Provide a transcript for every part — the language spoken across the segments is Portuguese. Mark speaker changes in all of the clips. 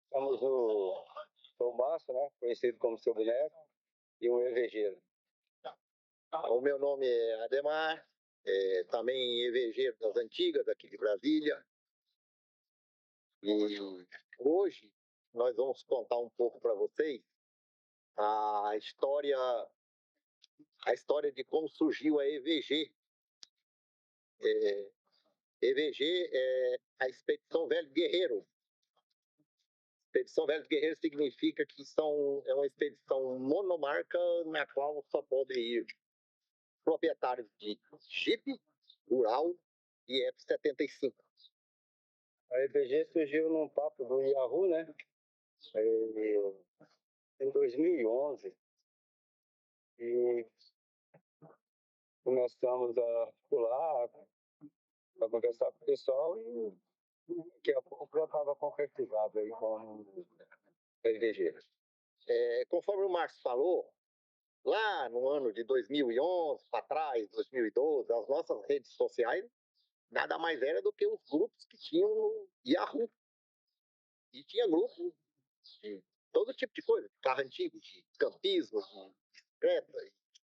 Speaker 1: Somos o Márcio, né? Conhecido como Seu Boneco, e o EVG. O meu nome é Ademar, também EVG das antigas, aqui de Brasília. E hoje nós vamos contar um pouco para vocês a história de como surgiu a EVG. EVG é a Expedição Velho Guerreiro. Expedição Velho Guerreiro significa que é uma expedição monomarca na qual só podem ir proprietários de Jeep, Ural e F-75. A EVG surgiu num papo do Yahoo, né? Em 2011. E começamos a pular, a conversar com o pessoal e daqui a pouco já estava concretizado aí com a EVG. Conforme o Márcio falou, lá no ano de 2011, para trás, 2012, as nossas redes sociais nada mais era do que os grupos que tinham no Yahoo. E tinha grupos de todo tipo de coisa, de carro antigo, de campismo, de bicicleta.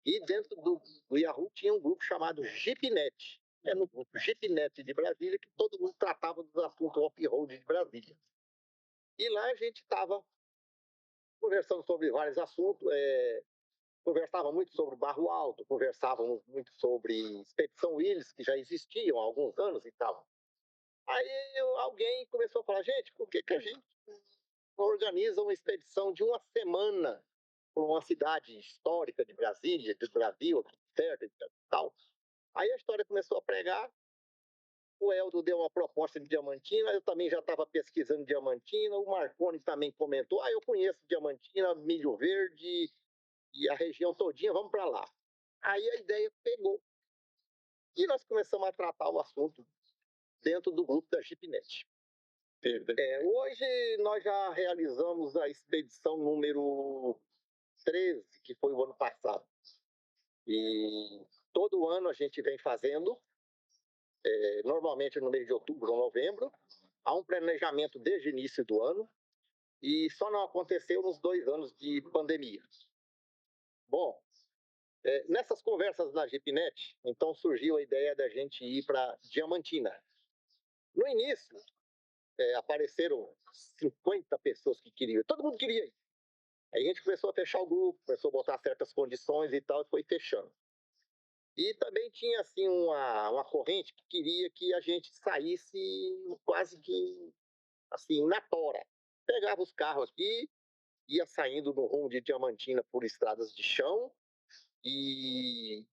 Speaker 1: E dentro do Yahoo tinha um grupo chamado Jeepnet. É no grupo Jeepnet de Brasília que todo mundo tratava dos assuntos off-road de Brasília. E lá a gente estava conversando sobre vários assuntos, conversava muito sobre Barro Alto, conversávamos muito sobre Expedição Willis, que já existiam há alguns anos e tal. Aí alguém começou a falar, gente, por que a gente organiza uma expedição de uma semana para uma cidade histórica de Brasília, do Brasil, aqui perto e tal? Aí a história começou a pregar, o Eldo deu uma proposta de Diamantina, eu também já estava pesquisando Diamantina, o Marconi também comentou, eu conheço Diamantina, Milho Verde e a região todinha, vamos para lá. Aí a ideia pegou. E nós começamos a tratar o assunto dentro do grupo da Jeepnet. Hoje nós já realizamos a expedição número 13, que foi o ano passado. E todo ano a gente vem fazendo, normalmente no mês de outubro ou novembro, há um planejamento desde o início do ano, e só não aconteceu nos 2 anos de pandemia. Bom, nessas conversas na Jeepnet, então surgiu a ideia da gente ir para Diamantina. No início, apareceram 50 pessoas que queriam, todo mundo queria ir. Aí a gente começou a fechar o grupo, começou a botar certas condições e tal, e foi fechando. E também tinha assim uma corrente que queria que a gente saísse quase que assim na tora. Pegava os carros aqui, ia saindo no rumo de Diamantina por estradas de chão e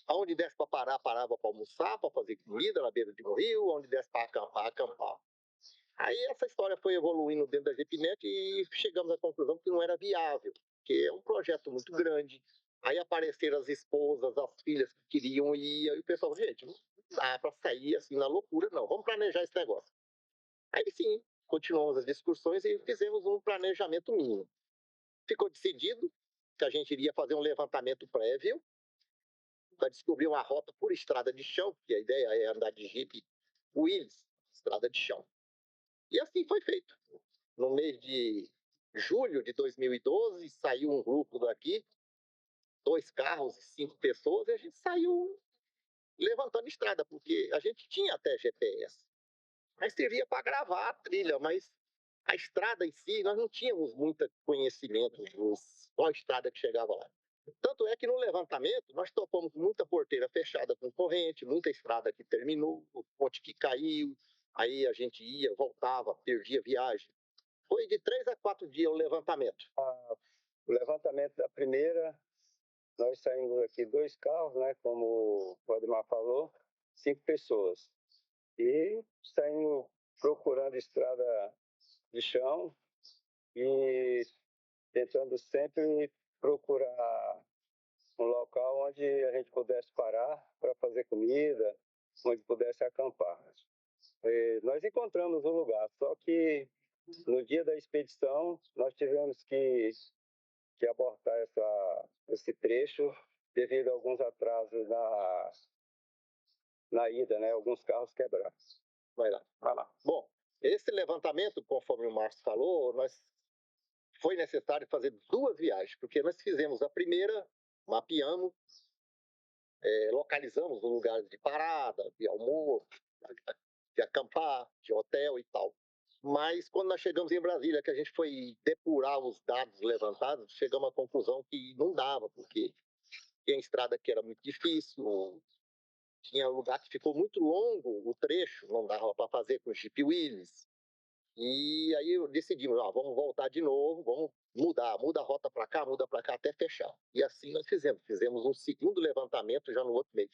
Speaker 1: aonde desse para parar, parava para almoçar, para fazer comida na beira de um rio, onde desse para acampar, acampar. Aí essa história foi evoluindo dentro da Jeepnet e chegamos à conclusão que não era viável, porque é um projeto muito grande. Aí apareceram as esposas, as filhas que queriam ir, e o pessoal, gente, não dá para sair assim na loucura, não, vamos planejar esse negócio. Aí sim, continuamos as discussões e fizemos um planejamento mínimo. Ficou decidido que a gente iria fazer um levantamento prévio para descobrir uma rota por estrada de chão, porque a ideia é andar de Jeep Willys, estrada de chão. E assim foi feito. No mês de julho de 2012, saiu um grupo daqui, 2 carros e 5 pessoas, e a gente saiu levantando estrada, porque a gente tinha até GPS. Mas servia para gravar a trilha, mas a estrada em si, nós não tínhamos muito conhecimento de qual estrada que chegava lá. Tanto é que no levantamento, nós topamos muita porteira fechada com corrente, muita estrada que terminou, ponte que caiu, aí a gente ia, voltava, perdia viagem. Foi de 3 a 4 dias o levantamento. O levantamento da primeira, nós saímos aqui 2 carros, né, como o Ademar falou, 5 pessoas. E saímos procurando estrada de chão e tentando sempre procurar um local onde a gente pudesse parar para fazer comida, onde pudesse acampar. Nós encontramos um lugar, só que
Speaker 2: no dia da expedição, nós tivemos que abortar esse trecho devido a alguns atrasos na ida, né? Alguns carros quebrados.
Speaker 1: Vai lá. Bom, esse levantamento, conforme o Márcio falou, foi necessário fazer 2 viagens, porque nós fizemos a primeira, mapeamos, localizamos os lugares de parada, de almoço, de acampar, de hotel e tal. Mas quando nós chegamos em Brasília, que a gente foi depurar os dados levantados, chegamos à conclusão que não dava, porque tinha estrada que era muito difícil, tinha lugar que ficou muito longo o trecho, não dava para fazer com Jeep Willys. E aí decidimos, vamos voltar de novo, vamos muda a rota para cá, muda para cá até fechar. E assim nós fizemos um segundo levantamento já no outro mês.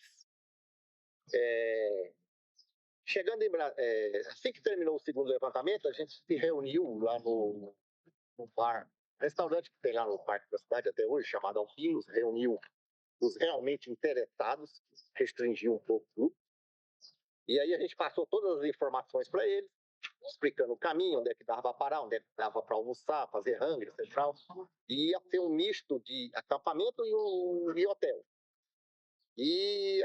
Speaker 1: Chegando assim que terminou o segundo levantamento, a gente se reuniu lá no bar, restaurante que tem lá no Parque da Cidade até hoje, chamado Alpinos, reuniu os realmente interessados, restringiu um pouco tudo. E aí a gente passou todas as informações para eles, explicando o caminho, onde é que dava para parar, onde é que dava para almoçar, fazer hangri, central. E ia ser um misto de acampamento e hotel. E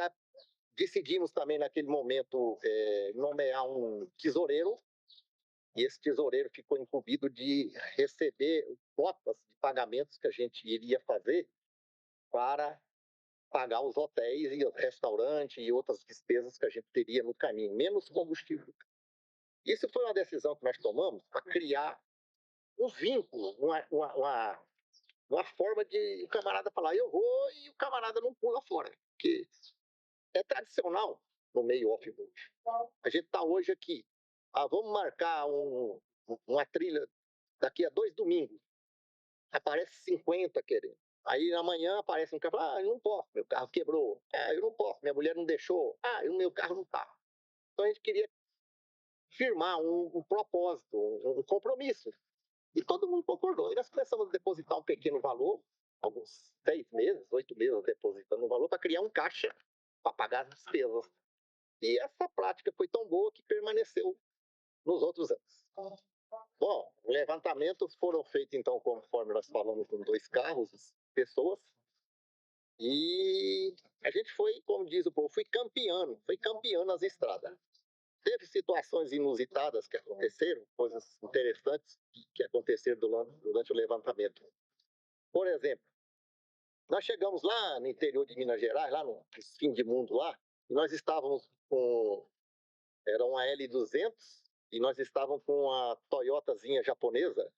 Speaker 1: decidimos também, naquele momento, nomear um tesoureiro, e esse tesoureiro ficou incumbido de receber cotas de pagamentos que a gente iria fazer para pagar os hotéis e o restaurante e outras despesas que a gente teria no caminho, menos combustível. Isso foi uma decisão que nós tomamos para criar um vínculo, uma forma de o camarada falar, eu vou, e o camarada não pula fora. Porque é tradicional no meio off-road. A gente está hoje aqui, vamos marcar uma trilha daqui a 2 domingos. Aparece 50 querendo. Aí amanhã aparece um cara e fala, eu não posso, meu carro quebrou. Eu não posso, minha mulher não deixou. O meu carro não tá. Então a gente queria firmar um propósito, um compromisso. E todo mundo concordou. E nós começamos a depositar um pequeno valor, alguns 6 meses, 8 meses depositando um valor para criar um caixa para pagar as despesas. E essa prática foi tão boa que permaneceu nos outros anos. Bom, levantamentos foram feitos, então, conforme nós falamos, com 2 carros, pessoas. E a gente foi, como diz o povo, foi campeando nas estradas. Teve situações inusitadas que aconteceram, coisas interessantes que aconteceram durante o levantamento. Por exemplo, nós chegamos lá no interior de Minas Gerais, lá no fim de mundo lá, e nós estávamos era uma L200, e nós estávamos com a Toyotazinha japonesa,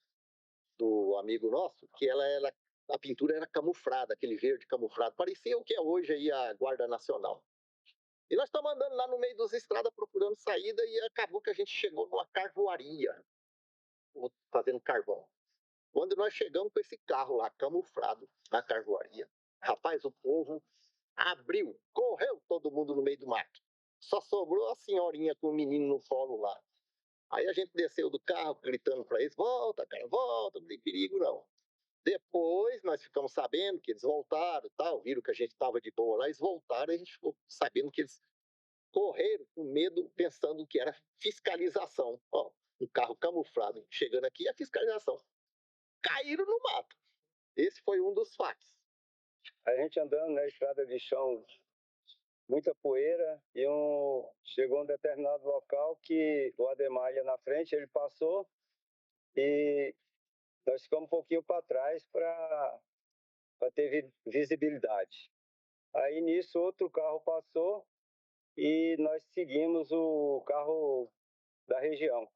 Speaker 1: do amigo nosso, que a pintura era camuflada, aquele verde camuflado, parecia o que é hoje aí a Guarda Nacional. E nós estamos andando lá no meio das estradas procurando saída e acabou que a gente chegou numa carvoaria, fazendo carvão. Quando nós chegamos com esse carro lá, camuflado, na carvoaria, rapaz, o povo abriu, correu todo mundo no meio do mato. Só sobrou a senhorinha com o menino no colo lá. Aí a gente desceu do carro, gritando para eles, volta, cara, volta, não tem perigo não. Depois nós ficamos sabendo que eles voltaram, tal, viram que a gente estava de boa lá, eles voltaram, e a gente ficou sabendo que eles correram com medo, pensando que era fiscalização. Um carro camuflado chegando aqui, a fiscalização. Caíram no mato. Esse foi um dos fatos.
Speaker 2: A gente andando na estrada de chão, muita poeira, e chegou um determinado local que o Ademar ia na frente, ele passou e nós ficamos um pouquinho para trás para ter visibilidade. Aí nisso outro carro passou e nós seguimos o carro da região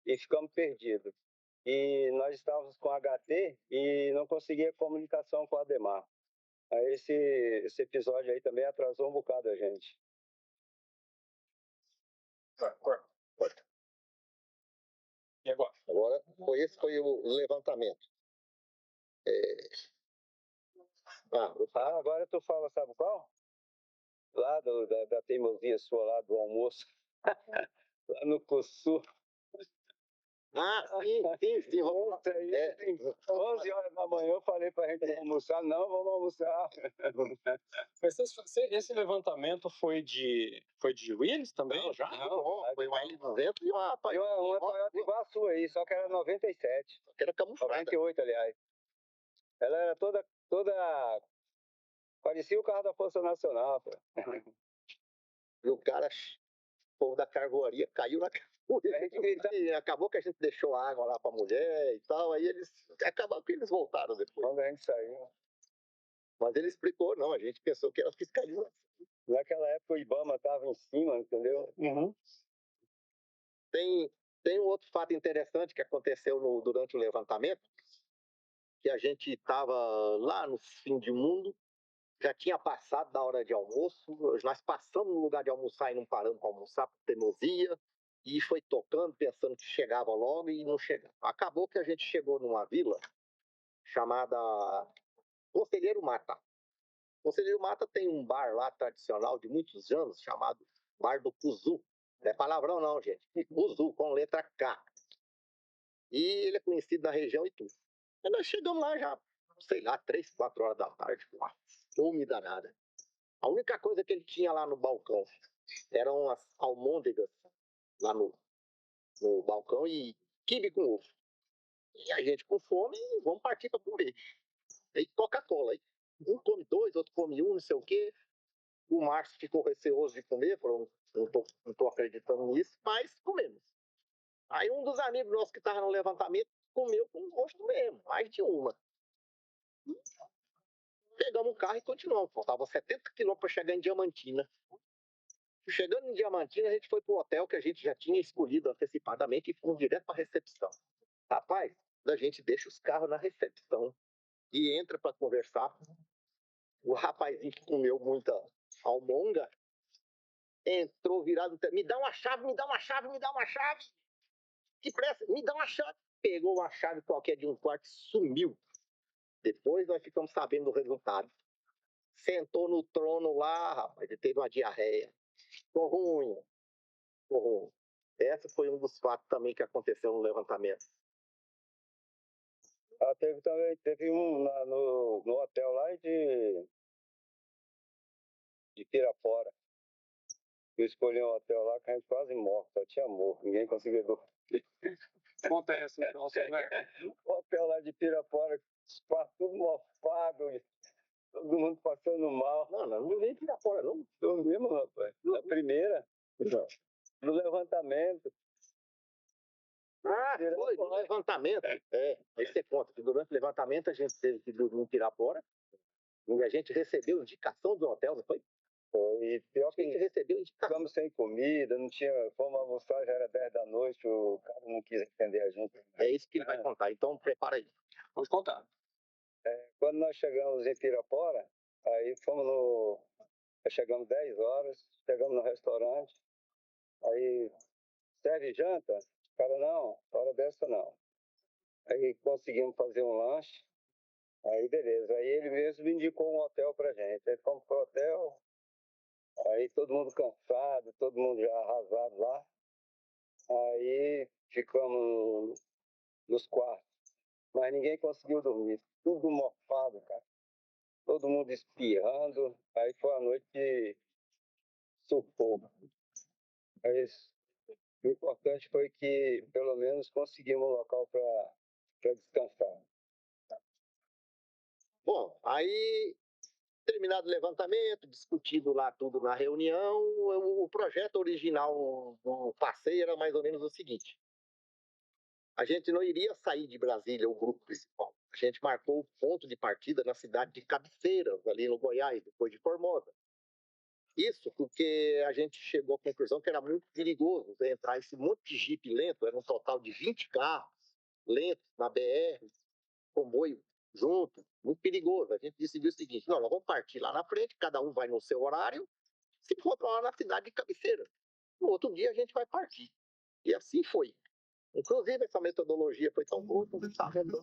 Speaker 2: e ficamos perdidos. E nós estávamos com HT e não conseguia comunicação com o Ademar. Aí esse episódio aí também atrasou um bocado a gente.
Speaker 1: Corta. E agora? Esse foi o levantamento.
Speaker 2: Agora tu fala, sabe qual? Lá da teimosia sua lá do almoço. Lá no Cossu.
Speaker 1: Ah, sim.
Speaker 2: Ontem aí,
Speaker 1: É.
Speaker 2: 11 horas da manhã, eu falei pra gente almoçar. Não, vamos almoçar.
Speaker 3: Mas esse levantamento foi de Willys também?
Speaker 1: Não,
Speaker 3: Já?
Speaker 1: não, foi uma L200 e uma
Speaker 2: E
Speaker 1: Toyota.
Speaker 2: uma Toyota Iguaçu aí, só que era 97.
Speaker 1: Que era camuflada.
Speaker 2: 98, aliás. Ela era toda... Parecia o carro da Força Nacional, pô.
Speaker 1: E o cara, o povo da carvoaria, caiu na carvoaria.
Speaker 2: A gente gritava.
Speaker 1: E acabou que a gente deixou a água lá pra mulher e tal. Aí acabou que eles voltaram depois.
Speaker 2: Quando a gente saiu.
Speaker 1: Mas ele explicou, não, a gente pensou que era fiscalização.
Speaker 2: Naquela época o Ibama estava em cima, entendeu?
Speaker 3: Uhum.
Speaker 1: Tem um outro fato interessante que aconteceu durante o levantamento, que a gente estava lá no fim de mundo, já tinha passado da hora de almoço, nós passamos no lugar de almoçar e não paramos para almoçar por teimosia, e foi tocando, pensando que chegava logo e não chegava. Acabou que a gente chegou numa vila chamada Conselheiro Mata. Conselheiro Mata tem um bar lá tradicional de muitos anos, chamado Bar do Cuzu. Não é palavrão não, gente. Cuzu, com letra K. E ele é conhecido na região e tudo. Aí nós chegamos lá já, sei lá, 3, 4 horas da tarde, com uma fome danada. A única coisa que ele tinha lá no balcão eram as almôndegas lá no balcão e quibe com ovo. E a gente com fome, vamos partir para comer. Aí Coca-Cola. Aí um come 2, outro come 1, não sei o quê. O Márcio ficou receoso de comer, falou, não tô acreditando nisso, mas comemos. Aí um dos amigos nossos que estava no levantamento comeu com gosto mesmo, mais de uma. Pegamos um carro e continuamos. Faltava 70 quilômetros para chegar em Diamantina. Chegando em Diamantina, a gente foi para o hotel que a gente já tinha escolhido antecipadamente e fomos direto para a recepção. Rapaz, a gente deixa os carros na recepção e entra para conversar. O rapazinho que comeu muita almonga entrou virado, me dá uma chave, me dá uma chave, me dá uma chave. Que pressa, me dá uma chave. Pegou uma chave qualquer de um quarto e sumiu. Depois nós ficamos sabendo do resultado. Sentou no trono lá, rapaz, ele teve uma diarreia. Ficou ruim. Esse foi um dos fatos também que aconteceu no levantamento.
Speaker 2: Teve um no hotel lá de Pirapora. Eu escolhi um hotel lá que a gente quase morto, só tinha morto, ninguém conseguia dormir.
Speaker 3: Acontece, nossa, né?
Speaker 2: O hotel lá de Pirapora, os quartos tudo mofado, todo mundo passando mal.
Speaker 1: Não veio Pirapora, não.
Speaker 2: Dormimos, rapaz. Na primeira, no levantamento.
Speaker 1: Ah, foi, no levantamento. Aí você conta que durante o levantamento a gente teve que dormir em Pirapora e a gente recebeu indicação do hotel, não foi?
Speaker 2: E pior que
Speaker 1: A gente recebeu indicação.
Speaker 2: ficamos sem comida, não tinha, fomos almoçar, já era 10 da noite, o cara não quis atender a gente.
Speaker 1: É isso que ele vai contar, então prepara aí.
Speaker 3: Vamos contar.
Speaker 2: Quando nós chegamos em Pirapora, aí chegamos 10 horas, chegamos no restaurante, aí serve janta? Cara, não, hora dessa não. Aí conseguimos fazer um lanche, aí beleza. Aí ele mesmo indicou um hotel pra gente. Aí fomos pro hotel, aí todo mundo cansado, todo mundo já arrasado lá. Aí ficamos nos quartos, mas ninguém conseguiu dormir. Tudo mofado, cara. Todo mundo espirrando. Aí foi a noite que surtou. Mas o importante foi que, pelo menos, conseguimos um local para descansar.
Speaker 1: Bom, aí, terminado o levantamento, discutido lá tudo na reunião, o projeto original do passeio era mais ou menos o seguinte. A gente não iria sair de Brasília, o grupo principal. A gente marcou o ponto de partida na cidade de Cabeceiras, ali no Goiás, depois de Formosa. Isso porque a gente chegou à conclusão que era muito perigoso entrar esse monte de jipe lento, era um total de 20 carros lentos na BR, comboio junto, muito perigoso. A gente decidiu o seguinte, não, nós vamos partir lá na frente, cada um vai no seu horário, se encontra lá na cidade de Cabeceira. No outro dia a gente vai partir. E assim foi. Inclusive, essa metodologia foi tão boa que está vendo.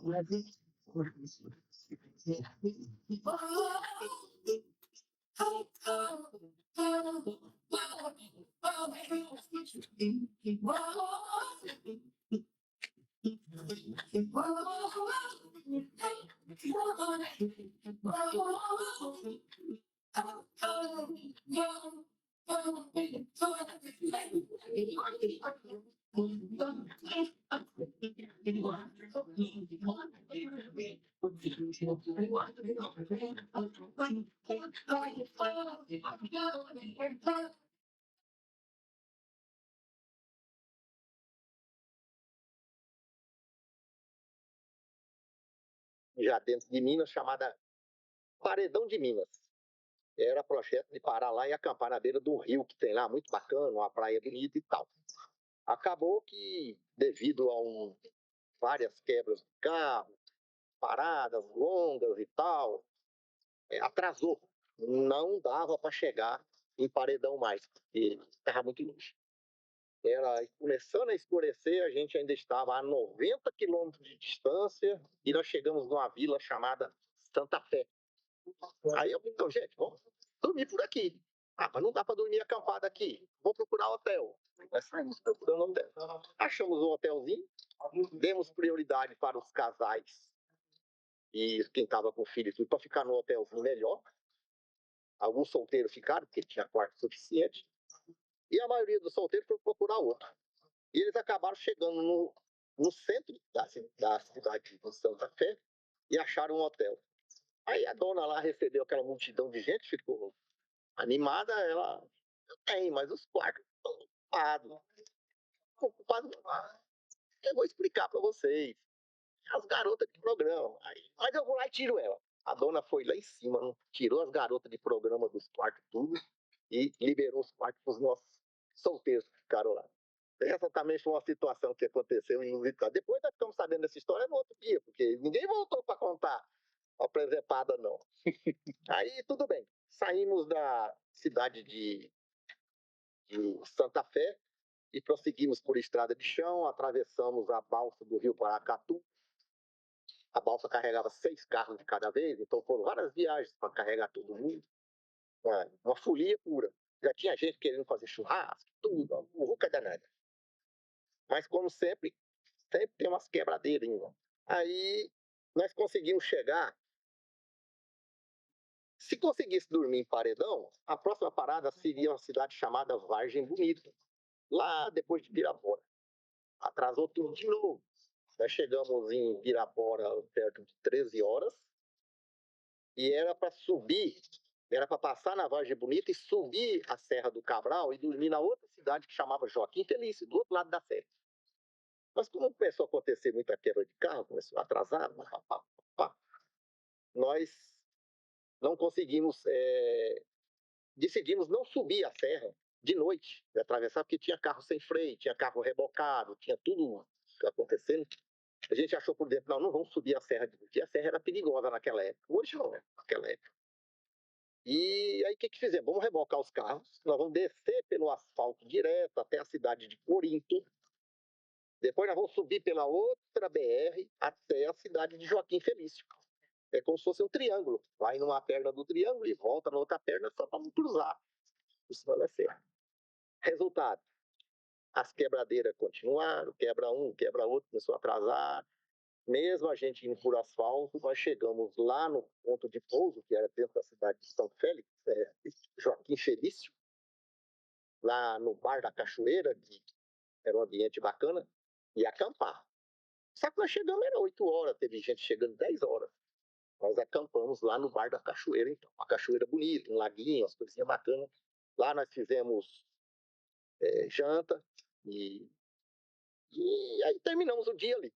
Speaker 1: Já dentro de Minas, chamada Paredão de Minas. Era projeto de parar lá e acampar na beira do rio que tem lá, muito bacana, uma praia bonita e tal. Acabou que, devido a várias quebras de carro, paradas longas e tal, atrasou. Não dava para chegar em Paredão mais, porque estava muito longe. Era começando a escurecer, a gente ainda estava a 90 quilômetros de distância e nós chegamos numa vila chamada Santa Fé. Aí eu falei, então, gente, vamos dormir por aqui. Ah, mas não dá para dormir acampado aqui. Vou procurar hotel. Nós saímos procurando hotel. Achamos um hotelzinho, demos prioridade para os casais e quem estava com filho para ficar no hotelzinho melhor. Alguns solteiros ficaram, porque tinha quarto suficiente. E a maioria dos solteiros foi procurar outro. E eles acabaram chegando no centro da cidade de Santa Fé e acharam um hotel. Aí a dona lá recebeu aquela multidão de gente, ficou animada, ela tem, mas os quartos estão ocupados. Ocupados. Eu vou explicar para vocês. As garotas de programa. Mas eu vou lá e tiro ela. A dona foi lá em cima, tirou as garotas de programa dos quartos tudo e liberou os quartos para os nossos solteiros que ficaram lá. Essa também foi uma situação que aconteceu em inusitada. Depois nós ficamos sabendo dessa história no outro dia, porque ninguém voltou para contar a presepada, não. Aí tudo bem. Saímos da cidade de Santa Fé e prosseguimos por estrada de chão, atravessamos a balsa do rio Paracatu. A balsa carregava 6 carros de cada vez, então foram várias viagens para carregar todo mundo. Uma folia pura. Já tinha gente querendo fazer churrasco, tudo, uma ruca danada. Mas como sempre tem umas quebradeiras ainda. Aí nós conseguimos chegar. Se conseguisse dormir em Paredão, a próxima parada seria uma cidade chamada Vargem Bonita, lá depois de Pirapora. Atrasou tudo de novo. Nós chegamos em Pirapora perto de 13 horas e era para subir, era para passar na Vargem Bonita e subir a Serra do Cabral e dormir na outra cidade que chamava Joaquim Felício, do outro lado da serra. Mas como começou a acontecer muita quebra de carro, começou a atrasar, nós não conseguimos, decidimos não subir a serra de noite, de atravessar, porque tinha carro sem freio, tinha carro rebocado, tinha tudo acontecendo. A gente achou por dentro, não vamos subir a serra, porque a serra era perigosa naquela época. Hoje não, naquela época. E aí o que fizemos? Vamos rebocar os carros, nós vamos descer pelo asfalto direto até a cidade de Corinto. Depois nós vamos subir pela outra BR até a cidade de Joaquim Felício. É como se fosse um triângulo. Vai numa perna do triângulo e volta na outra perna só para não cruzar. Isso vai ser. Resultado. As quebradeiras continuaram, quebra um, quebra outro, começou a atrasar. Mesmo a gente indo por asfalto, nós chegamos lá no ponto de pouso, que era dentro da cidade de São Félix, Joaquim Felício, lá no Bar da Cachoeira, que era um ambiente bacana, e acampar. Só que nós chegamos, era 8 horas, teve gente chegando 10 horas. Nós acampamos lá no Bar da Cachoeira, então. Uma cachoeira bonita, um laguinho, umas coisinhas bacanas. Lá nós fizemos janta e aí terminamos o dia ali.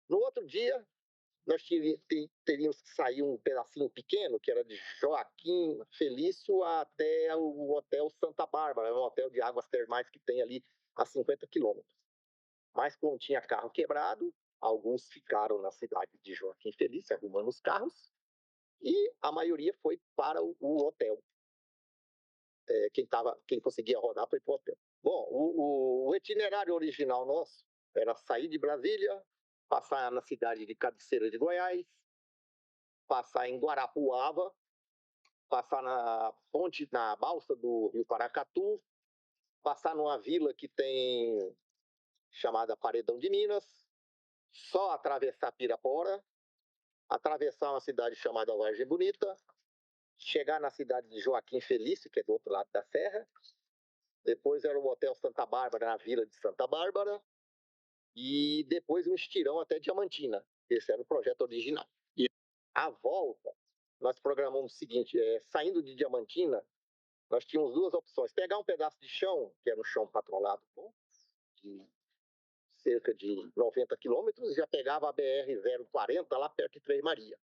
Speaker 1: No outro dia, nós teríamos que sair um pedacinho pequeno, que era de Joaquim Felício até o Hotel Santa Bárbara, um hotel de águas termais que tem ali a 50 quilômetros. Mas como tinha carro quebrado, alguns ficaram na cidade de Joaquim Felício arrumando os carros e a maioria foi para o hotel. Quem conseguia rodar foi para o hotel. Bom, o itinerário original nosso era sair de Brasília, passar na cidade de Cabeceira de Goiás, passar em Guarapuava, passar na ponte, na balsa do Rio Paracatu, passar numa vila que tem chamada Paredão de Minas, só atravessar Pirapora, atravessar uma cidade chamada Vargem Bonita, chegar na cidade de Joaquim Felício, que é do outro lado da serra. Depois era o Hotel Santa Bárbara, na Vila de Santa Bárbara. E depois um estirão até Diamantina. Esse era o projeto original. E a volta, nós programamos o seguinte, saindo de Diamantina, nós tínhamos duas opções. Pegar um pedaço de chão, que era um chão patrolado, de cerca de 90 quilômetros, e já pegava a BR-040 lá perto de Três Maria.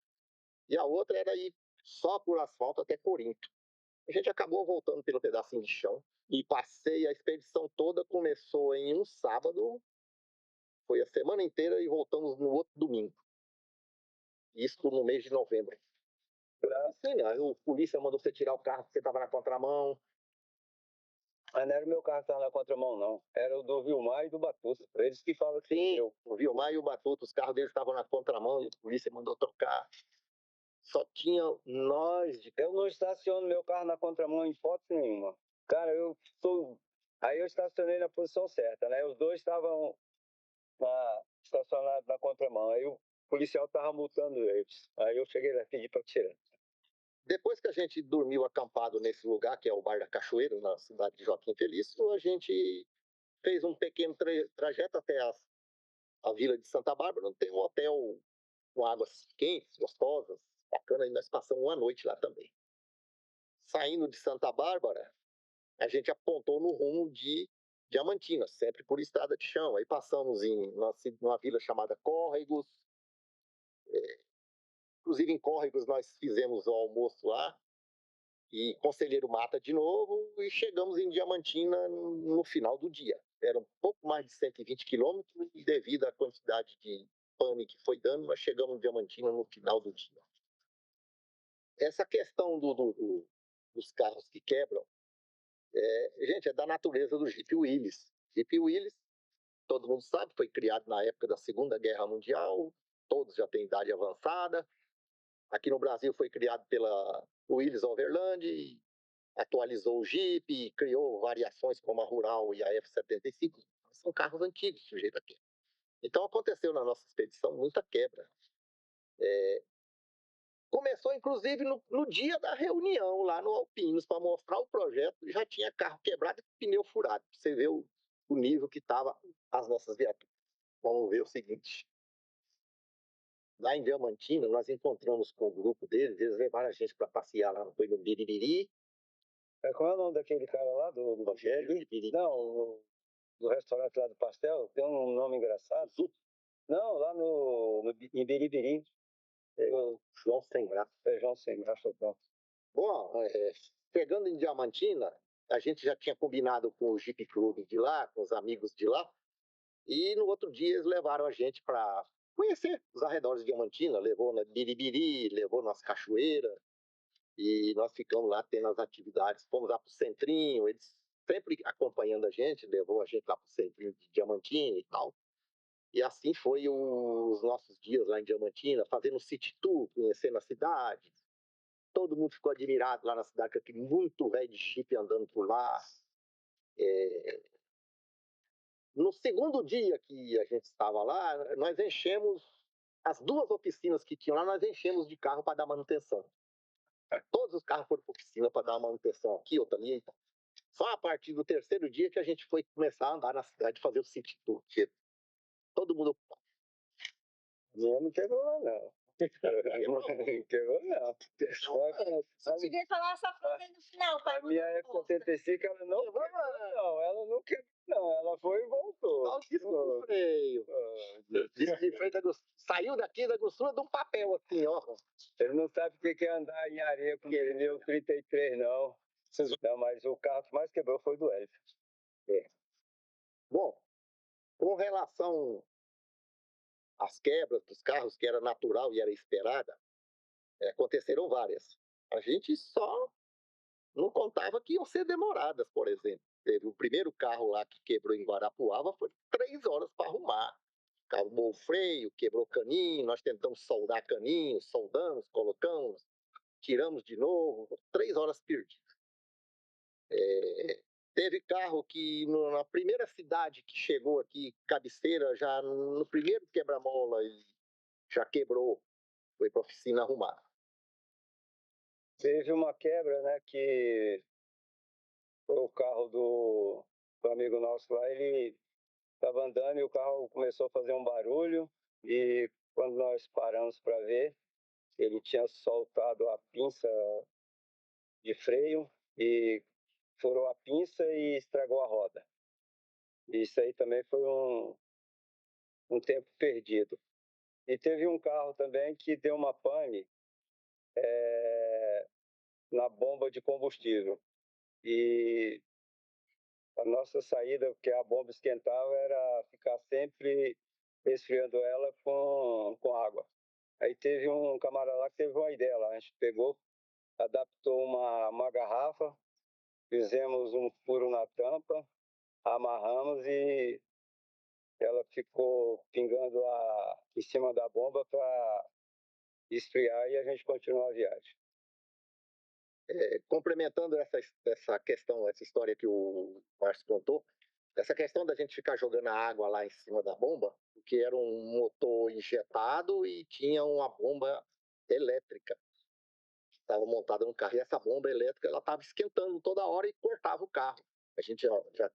Speaker 1: E a outra era ir só por asfalto até Corinto. A gente acabou voltando pelo pedacinho de chão e passei a expedição toda, começou em um sábado, foi a semana inteira e voltamos no outro domingo. Isso no mês de novembro. Assim, aí o polícia mandou você tirar o carro porque você estava na contramão.
Speaker 2: Mas não era o meu carro que estava na contramão, não. Era o do Vilmar e do Batuta. Eles que falam que
Speaker 1: sim, o Vilmar e o Batuta, os carros deles estavam na contramão e a polícia mandou trocar. Só tinha nós.
Speaker 2: Eu não estaciono meu carro na contramão em hipótese nenhuma. Cara, aí eu estacionei na posição certa, né? Os dois estavam estacionados na contramão. Aí o policial estava multando eles. Aí eu cheguei lá e pedi para tirar.
Speaker 1: Depois que a gente dormiu acampado nesse lugar, que é o Bar da Cachoeira, na cidade de Joaquim Felício, a gente fez um pequeno trajeto até a Vila de Santa Bárbara. Tem um hotel com águas quentes, gostosas, bacana, e nós passamos uma noite lá também. Saindo de Santa Bárbara, a gente apontou no rumo de Diamantina, sempre por estrada de chão. Aí passamos em uma vila chamada Córregos. Inclusive em Córregos nós fizemos o almoço lá, e Conselheiro Mata de novo, e chegamos em Diamantina no final do dia. Era um pouco mais de 120 quilômetros, e devido à quantidade de pane que foi dando, nós chegamos em Diamantina no final do dia. Essa questão dos carros que quebram, gente, é da natureza do Jeep Willys. Jeep Willys, todo mundo sabe, foi criado na época da Segunda Guerra Mundial, todos já têm idade avançada. Aqui no Brasil foi criado pela Willys Overland, e atualizou o Jeep, criou variações como a Rural e a F-75. São carros antigos, sujeito aqui. Então aconteceu na nossa expedição muita quebra. Começou, inclusive, no dia da reunião lá no Alpinos, para mostrar o projeto, já tinha carro quebrado e pneu furado. Você vê o nível que estava as nossas viaturas. Vamos ver o seguinte. Lá em Diamantina, nós encontramos com o grupo deles, eles levaram a gente para passear lá, foi no Biribiri.
Speaker 2: Qual é o nome daquele cara lá, do
Speaker 1: Rogério?
Speaker 2: Não, do restaurante lá do Pastel, tem um nome engraçado. Não, lá em Biribiri.
Speaker 1: João Sem Graça.
Speaker 2: João Sem Graça, pronto.
Speaker 1: Bom, chegando em Diamantina, a gente já tinha combinado com o Jeep Club de lá, com os amigos de lá, e no outro dia eles levaram a gente para conhecer os arredores de Diamantina, levou na Biribiri, levou nas cachoeiras, e nós ficamos lá tendo as atividades, fomos lá para o Centrinho, eles sempre acompanhando a gente, levou a gente lá para o Centrinho de Diamantina e tal. E assim foi os nossos dias lá em Diamantina, fazendo city tour, conhecendo a cidade. Todo mundo ficou admirado lá na cidade, com aquele muito velho de Jeep andando por lá. No segundo dia que a gente estava lá, nós enchemos as duas oficinas que tinham lá, nós enchemos de carro para dar manutenção. Todos os carros foram para oficina para dar manutenção aqui, outra ali. Só a partir do terceiro dia que a gente foi começar a andar na cidade, fazer o city tour, porque todo mundo...
Speaker 2: Não quebrou lá, não. Quebrou, não.
Speaker 4: Só devia falar essa frase aí no final.
Speaker 2: A minha F-75, ela não quebrou, não. Ela não quebrou, não. Ela foi e voltou.
Speaker 1: Olha o disco do freio. Disco de freio saiu daqui da grossura de um papel, assim, ó.
Speaker 2: Ele não sabe o que é andar em areia com pneu 33, não. Não, mas o carro que mais quebrou foi do Elf.
Speaker 1: Bom, com relação às quebras dos carros, que era natural e era esperada, aconteceram várias. A gente só não contava que iam ser demoradas, por exemplo. Teve o primeiro carro lá que quebrou em Guarapuava, foi 3 horas para arrumar. Acabou o freio, quebrou caninho, nós tentamos soldar caninho, soldamos, colocamos, tiramos de novo, 3 horas perdidas. Teve carro que na primeira cidade que chegou aqui, Cabeceira, já no primeiro quebra-mola, já quebrou, foi para a oficina arrumar.
Speaker 2: Teve uma quebra, né, que foi o carro do amigo nosso lá, ele estava andando e o carro começou a fazer um barulho e quando nós paramos para ver, ele tinha soltado a pinça de freio e furou a pinça e estragou a roda. Isso aí também foi um tempo perdido. E teve um carro também que deu uma pane na bomba de combustível. E a nossa saída, porque a bomba esquentava, era ficar sempre resfriando ela com água. Aí teve um camarada lá que teve uma ideia lá. A gente pegou, adaptou uma garrafa, fizemos um furo na tampa, amarramos e ela ficou pingando em cima da bomba para esfriar e a gente continuou a viagem.
Speaker 1: Complementando essa questão, essa história que o Márcio contou, essa questão da gente ficar jogando a água lá em cima da bomba, porque era um motor injetado e tinha uma bomba elétrica que estava montada no carro. E essa bomba elétrica ela estava esquentando toda hora e cortava o carro. A gente já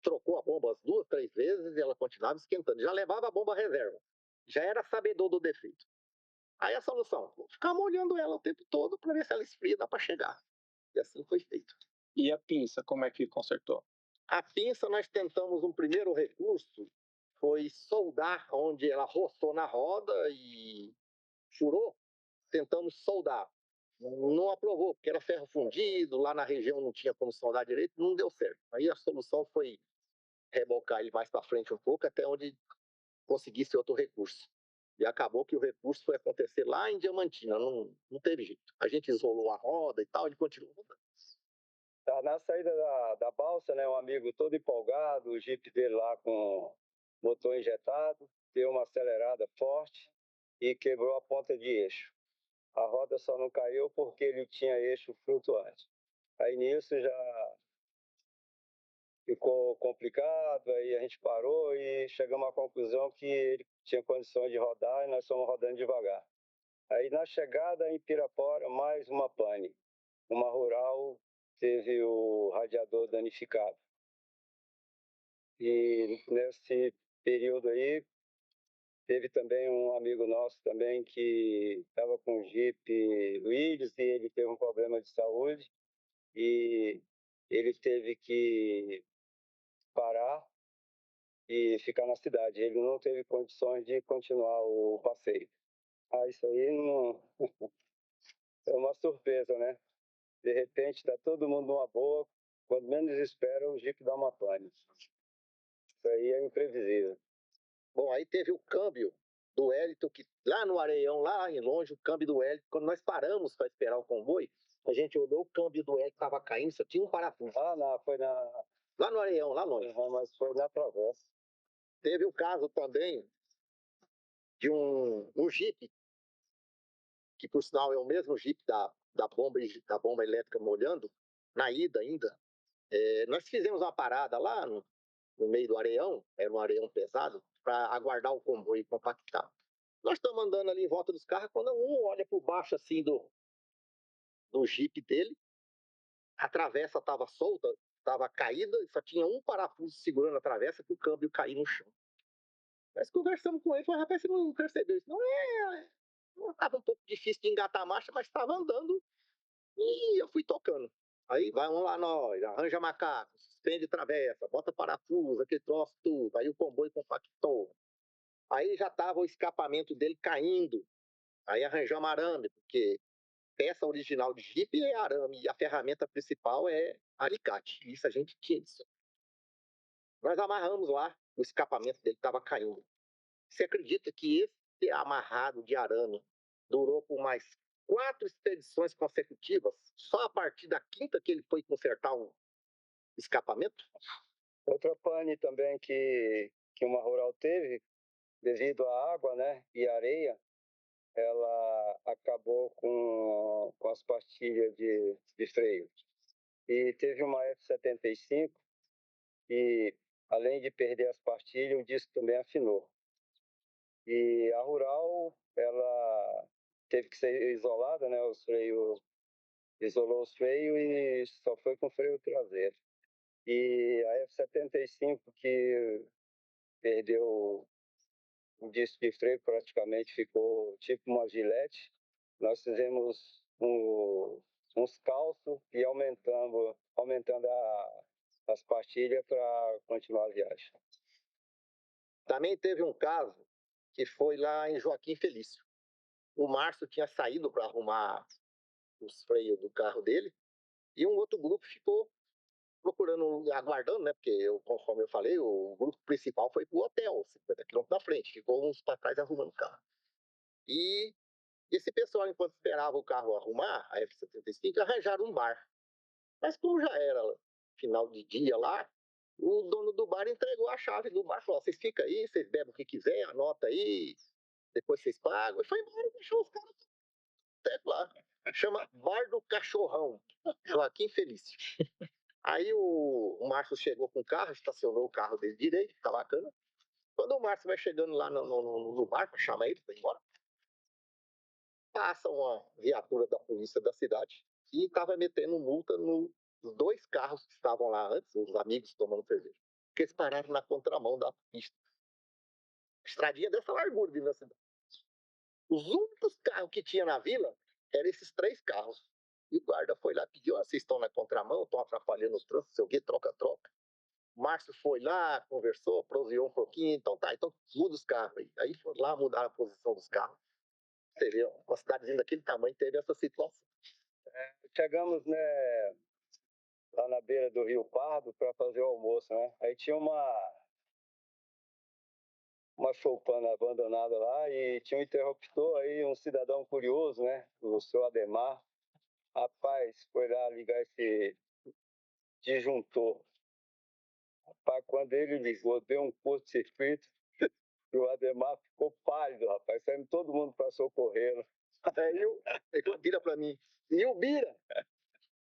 Speaker 1: trocou a bomba as 2, 3 vezes e ela continuava esquentando. Já levava a bomba reserva. Já era sabedor do defeito. Aí a solução, ficar molhando ela o tempo todo para ver se ela esfria, dá para chegar. E assim foi feito.
Speaker 3: E a pinça, como é que consertou?
Speaker 1: A pinça, nós tentamos um primeiro recurso, foi soldar onde ela roçou na roda e furou. Tentamos soldar. Não aprovou, porque era ferro fundido, lá na região não tinha como soldar direito, não deu certo. Aí a solução foi rebocar ele mais para frente um pouco, até onde conseguisse outro recurso. E acabou que o recurso foi acontecer lá em Diamantina, não teve jeito. A gente isolou a roda e tal, ele continuou rodando.
Speaker 2: Tá na saída da balsa, né, um amigo todo empolgado, o Jeep dele lá com motor injetado, deu uma acelerada forte e quebrou a ponta de eixo. A roda só não caiu porque ele tinha eixo flutuante. Aí nisso já ficou complicado, aí a gente parou e chegamos à conclusão que ele tinha condições de rodar e nós fomos rodando devagar. Aí na chegada em Pirapora, mais uma pane. Uma rural teve o radiador danificado. E nesse período aí, teve também um amigo nosso também que estava com um Jeep Willys e ele teve um problema de saúde e ele teve que parar e ficar na cidade. Ele não teve condições de continuar o passeio. Isso aí não... é uma surpresa, né? De repente está todo mundo numa boa, quando menos espera o Jeep dá uma pane. Isso aí é imprevisível.
Speaker 1: Bom, aí teve o câmbio do Wellington, que lá no Areião, lá em longe, o câmbio do Wellington, quando nós paramos para esperar o comboio, a gente olhou o câmbio do Wellington, estava caindo, só tinha um parafuso.
Speaker 2: Não, foi
Speaker 1: lá no Areião, lá longe.
Speaker 2: Mas foi na travessa.
Speaker 1: Teve o caso também de um Jeep, que por sinal é o mesmo Jeep da bomba elétrica molhando, na ida ainda. Nós fizemos uma parada lá no meio do Areião, era um areião pesado, para aguardar o comboio compactar. Nós estamos andando ali em volta dos carros, quando um olha por baixo assim do Jeep dele, a travessa estava solta, estava caída, só tinha um parafuso segurando a travessa para o câmbio cair no chão. Nós conversamos com ele, falou, rapaz, você não percebeu isso? Não, estava um pouco difícil de engatar a marcha, mas estava andando e eu fui tocando. Aí vamos lá nós, arranja macaco, suspende travessa, bota parafuso, aquele troço tudo. Aí o comboio compactou. Aí já estava o escapamento dele caindo. Aí arranjamos arame, porque peça original de Jeep é arame e a ferramenta principal é alicate. Isso a gente tinha isso. Nós amarramos lá, o escapamento dele estava caindo. Você acredita que esse amarrado de arame durou por mais 4 expedições consecutivas? Só a partir da quinta que ele foi consertar o escapamento?
Speaker 2: Outra pane também que uma rural teve, devido à água, né, e areia, ela acabou com as pastilhas de freio. E teve uma F-75 e além de perder as pastilhas, o disco também afinou. E a Rural, ela teve que ser isolada, né? Os freios, isolou os freios e só foi com freio traseiro. E a F-75, que perdeu o disco de freio, praticamente ficou tipo uma gilete, nós fizemos uns calços e aumentando as pastilhas para continuar a viagem.
Speaker 1: Também teve um caso que foi lá em Joaquim Felício. O Márcio tinha saído para arrumar os freios do carro dele e um outro grupo ficou procurando, aguardando, né? Porque, conforme eu falei, o grupo principal foi pro hotel, 50 quilômetros da frente, ficou uns para trás arrumando o carro. E esse pessoal, enquanto esperava o carro arrumar, a F-75, arranjaram um bar. Mas como já era final de dia lá, o dono do bar entregou a chave do bar, falou: vocês ficam aí, vocês bebem o que quiser, anota aí, depois vocês pagam. E foi embora, deixou os caras até lá. Chama Bar do Cachorrão, Joaquim Felício. Aí o Márcio chegou com o carro, estacionou o carro dele direito, tá bacana. Quando o Márcio vai chegando lá no bar para chamar ele para ir embora, passa uma viatura da polícia da cidade e estava metendo multa nos 2 carros que estavam lá antes, os amigos tomando cerveja, porque eles pararam na contramão da pista. Estradinha dessa largura dentro da cidade. Os únicos carros que tinha na vila eram esses 3 carros. E o guarda foi lá e pediu: vocês estão na contramão, estão atrapalhando os trânsitos, sei o quê, troca-troca. Márcio foi lá, conversou, proseou um pouquinho, então tá, então muda os carros aí. Aí foram lá mudar a posição dos carros. Você vê, uma cidadezinha daquele tamanho teve essa situação.
Speaker 2: Chegamos, né, lá na beira do Rio Pardo para fazer o almoço, né? Aí tinha uma choupana abandonada lá e tinha um interruptor aí, um cidadão curioso, né, o seu Ademar. Rapaz, foi lá ligar esse disjuntor. Rapaz, quando ele ligou, deu um curto-circuito e o Ademar ficou pálido, rapaz. Saindo todo mundo para socorrer.
Speaker 1: Aí ele vira para mim: e o Bira?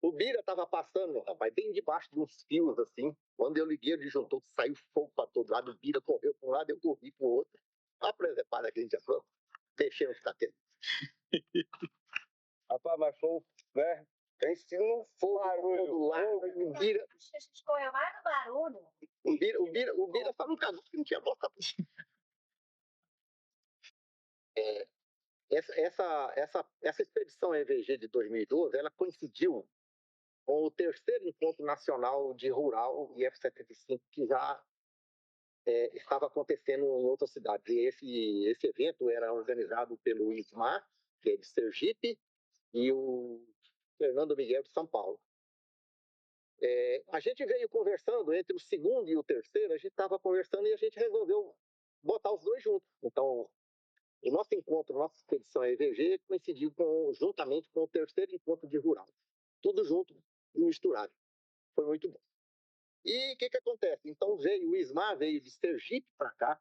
Speaker 1: O Bira estava passando, rapaz, bem debaixo de uns fios assim. Quando eu liguei, ele juntou, saiu fogo para todo lado. O Bira correu para um lado, eu corri para o outro. A presepada que a gente achou, deixando ficar quieto.
Speaker 2: Rapaz, mas foi, né? Tem sido um barulho.
Speaker 1: O Bira.
Speaker 4: A gente correu mais no barulho.
Speaker 1: O Bira só não cagou porque não tinha bosta. Essa expedição EVG de 2012, ela coincidiu com o 3º Encontro Nacional de Rural e F-75, que já estava acontecendo em outras cidades. E esse evento era organizado pelo ISMAR, que é de Sergipe, e o Fernando Miguel de São Paulo. A gente veio conversando entre o 2º e o 3º, a gente estava conversando e a gente resolveu botar os 2 juntos. Então, o nosso encontro, nossa expedição EVG coincidiu juntamente com o 3º Encontro de Rural. Tudo junto e misturado. Foi muito bom. E o que acontece? Então o ISMAR veio de Sergipe para cá,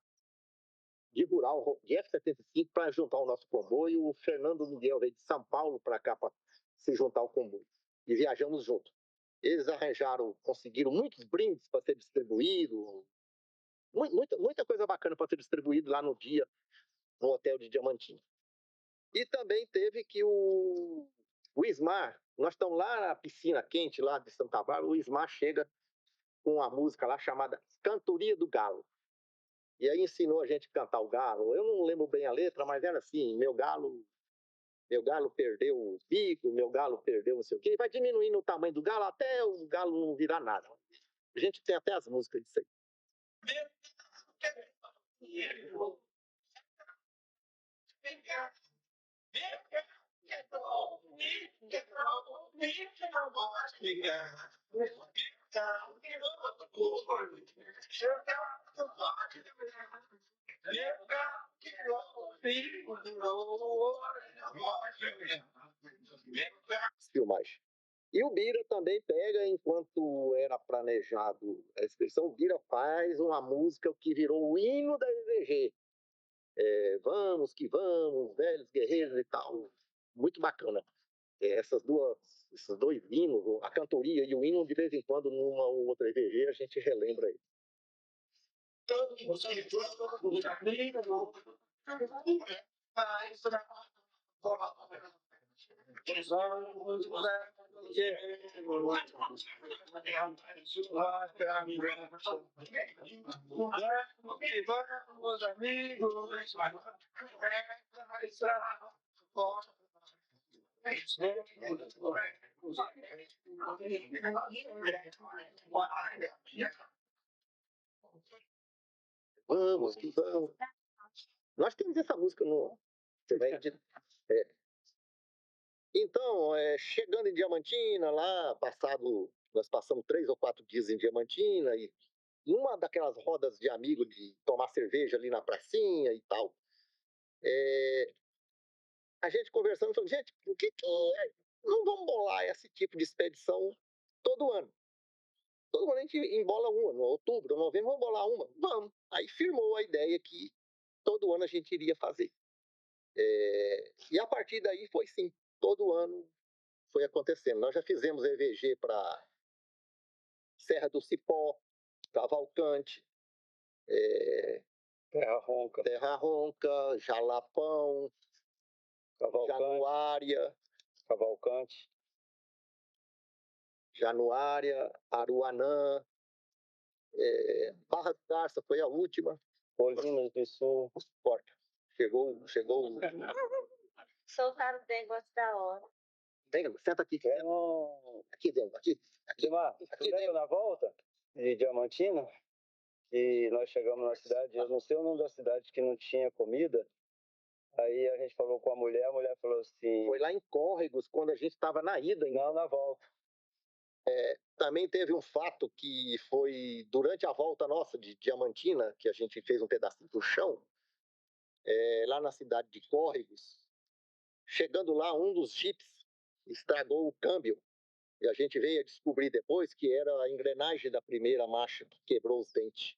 Speaker 1: de Rural, de F-75, para juntar o nosso comboio. O Fernando Miguel veio de São Paulo para cá para se juntar ao comboio. E viajamos juntos. Eles conseguiram muitos brindes para ser distribuído, muita coisa bacana para ser distribuído lá no dia, no hotel de Diamantina. E também teve que o ISMAR, nós estamos lá na piscina quente, lá de Santa Bárbara, o ISMAR chega com uma música lá chamada Cantoria do Galo. E aí ensinou a gente a cantar o galo. Eu não lembro bem a letra, mas era assim: meu galo perdeu o bico, meu galo perdeu não sei o quê. E vai diminuindo o tamanho do galo até o galo não virar nada. A gente tem até as músicas disso aí. Filmagem. E o Bira também pega, enquanto era planejado a expedição, o Bira faz uma música que virou o hino da EVG. Vamos que vamos, velhos guerreiros e tal. Muito bacana. esses dois hinos, a cantoria e o hino, de vez em quando, numa ou outra EVG, a gente relembra aí. Vamos que vamos. Nós temos essa música no. Então, chegando em Diamantina, lá, nós passamos 3 ou 4 dias em Diamantina, e numa daquelas rodas de amigos de tomar cerveja ali na pracinha e tal, a gente conversando, falou, gente, por que não vamos bolar esse tipo de expedição todo ano? Todo ano a gente embola uma, no outubro, novembro, vamos bolar uma? Vamos. Aí firmou a ideia que todo ano a gente iria fazer. E a partir daí foi sim, todo ano foi acontecendo. Nós já fizemos EVG para Serra do Cipó, Cavalcante, Terra Ronca, Jalapão, Januária, Aruanã, Barra do Garça foi a última.
Speaker 2: Colinas do Sul.
Speaker 1: Porta. Chegou.
Speaker 4: Soltaram o negócio da hora.
Speaker 1: Senta aqui. Aqui dentro, aqui.
Speaker 2: Aqui dentro, na volta de Diamantina, e nós chegamos na cidade, eu não sei o nome da cidade, que não tinha comida. Aí a gente falou com a mulher falou assim...
Speaker 1: Foi lá em Córregos, quando a gente estava na ida.
Speaker 2: Não, na volta.
Speaker 1: Também teve um fato que foi durante a volta nossa de Diamantina, que a gente fez um pedacinho do chão, lá na cidade de Córregos. Chegando lá, um dos jipes estragou o câmbio. E a gente veio a descobrir depois que era a engrenagem da primeira marcha que quebrou os dentes.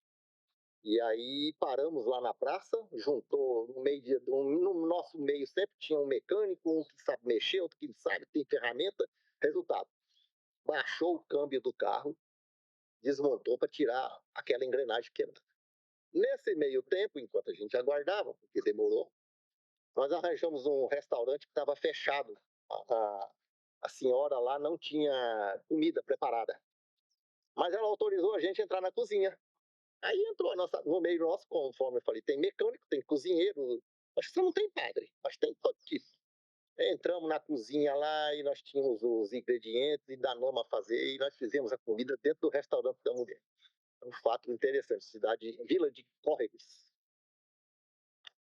Speaker 1: E aí paramos lá na praça, juntou no nosso meio sempre tinha um mecânico, um que sabe mexer, outro que sabe, tem ferramenta. Resultado, baixou o câmbio do carro, desmontou para tirar aquela engrenagem quebrada. Nesse meio tempo, enquanto a gente aguardava, porque demorou, nós arranjamos um restaurante que estava fechado. A senhora lá não tinha comida preparada, mas ela autorizou a gente a entrar na cozinha. Aí entrou no meio nosso, conforme eu falei, tem mecânico, tem cozinheiro, acho que só não tem padre, mas tem todo tipo. Entramos na cozinha lá e nós tínhamos os ingredientes e danamos a fazer, e nós fizemos a comida dentro do restaurante da mulher. É um fato interessante, Vila de Córregos.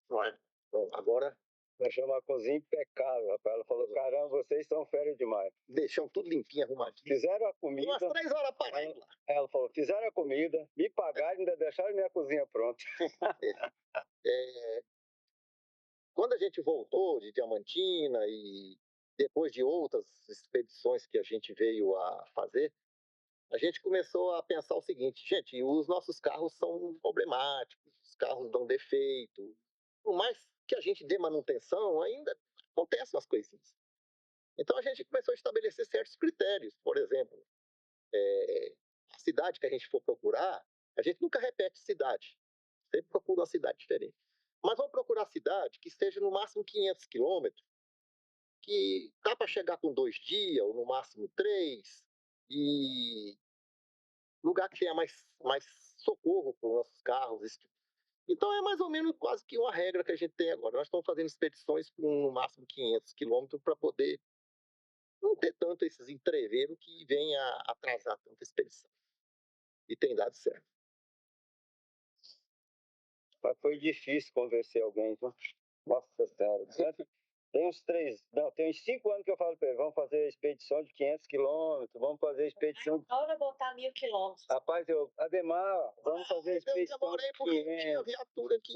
Speaker 1: Bom, agora...
Speaker 2: Nós chamamos a cozinha impecável, rapaz. Ela falou, caramba, vocês são férias demais.
Speaker 1: Deixamos tudo limpinho, arrumadinho.
Speaker 2: Fizeram a comida...
Speaker 1: Umas 3 horas parando lá.
Speaker 2: Ela falou, fizeram a comida, me pagaram e ainda deixaram minha cozinha pronta.
Speaker 1: Quando a gente voltou de Diamantina e depois de outras expedições que a gente veio a fazer, a gente começou a pensar o seguinte, gente, os nossos carros são problemáticos, os carros dão defeito, por mais que a gente dê manutenção, ainda acontecem umas coisinhas. Então a gente começou a estabelecer certos critérios, por exemplo, a cidade que a gente for procurar, a gente nunca repete cidade, sempre procura uma cidade diferente. Mas vamos procurar cidade que esteja no máximo 500 quilômetros, que dá para chegar com 2 dias, ou no máximo 3, e lugar que tenha mais socorro para os nossos carros. Então é mais ou menos quase que uma regra que a gente tem agora. Nós estamos fazendo expedições com no máximo 500 quilômetros para poder não ter tanto esses entreveros que venha a atrasar tanta expedição. E tem dado certo.
Speaker 2: Mas foi difícil convencer alguém, viu? Nossa Senhora. Tem uns 5 anos que eu falo para ele, vamos fazer expedição de 500 quilômetros, vamos fazer expedição...
Speaker 4: Agora botar 1.000 quilômetros.
Speaker 2: Rapaz, Ademar, vamos fazer expedição...
Speaker 1: Eu demorei porque tinha viatura aqui.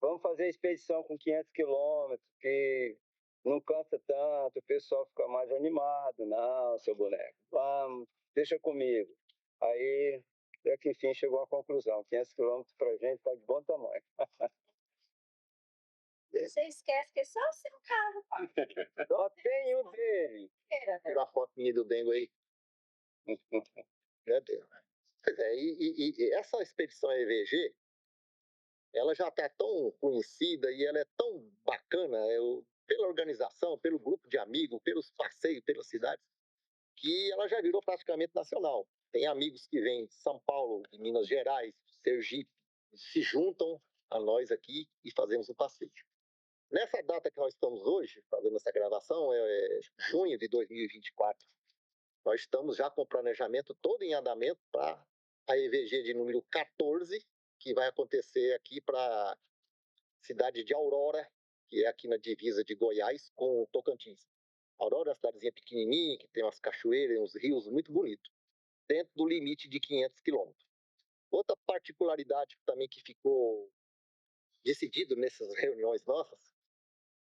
Speaker 2: Vamos fazer expedição com 500 quilômetros, que não cansa tanto, o pessoal fica mais animado. Não, seu boneco, vamos, deixa comigo. Aí, até que enfim, chegou à conclusão, 500 quilômetros pra gente tá de bom tamanho.
Speaker 4: Você esquece que é só o seu carro.
Speaker 2: Só tem o dele.
Speaker 1: Tirar a foto minha do Dengo aí. Já deu. Pois é, e essa expedição EVG, ela já está tão conhecida e ela é tão bacana, pela organização, pelo grupo de amigos, pelos passeios, pelas cidades, que ela já virou praticamente nacional. Tem amigos que vêm de São Paulo, de Minas Gerais, Sergipe, se juntam a nós aqui e fazemos o passeio. Nessa data que nós estamos hoje, fazendo essa gravação, é junho de 2024. Nós estamos já com o planejamento todo em andamento para a EVG de número 14, que vai acontecer aqui para a cidade de Aurora, que é aqui na divisa de Goiás com Tocantins. Aurora é uma cidadezinha pequenininha, que tem umas cachoeiras, uns rios muito bonitos, dentro do limite de 500 quilômetros. Outra particularidade também que ficou decidido nessas reuniões nossas,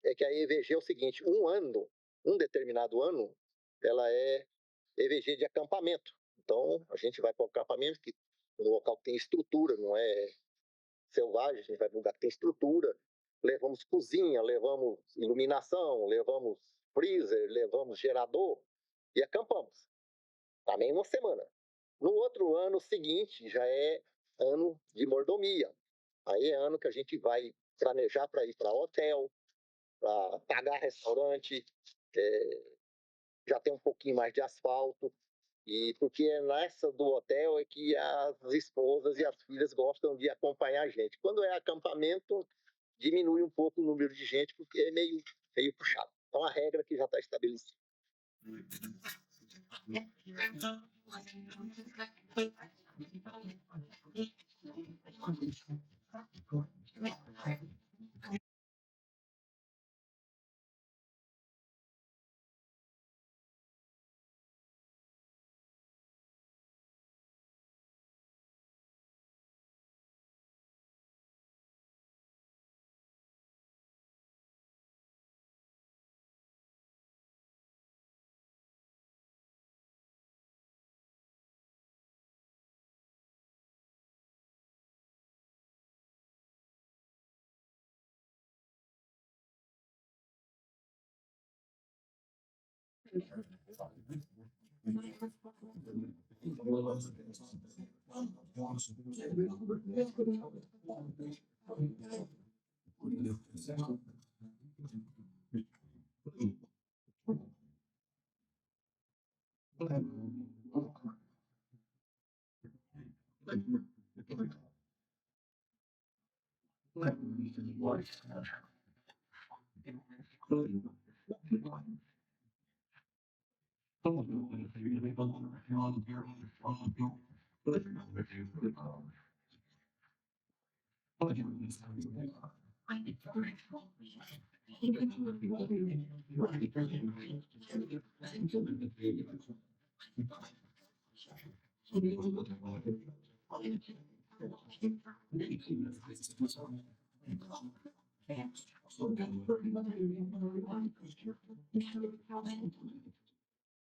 Speaker 1: é que a EVG é o seguinte, um determinado ano, ela é EVG de acampamento. Então, a gente vai para o acampamento, que um local que tem estrutura, não é selvagem, a gente vai para um lugar que tem estrutura, levamos cozinha, levamos iluminação, levamos freezer, levamos gerador e acampamos. Também uma semana. No outro ano seguinte, já é ano de mordomia. Aí é ano que a gente vai planejar para ir para hotel, para pagar restaurante, já tem um pouquinho mais de asfalto, e porque é nessa do hotel é que as esposas e as filhas gostam de acompanhar a gente. Quando é acampamento, diminui um pouco o número de gente, porque é meio puxado. É uma regra que já está estabelecida.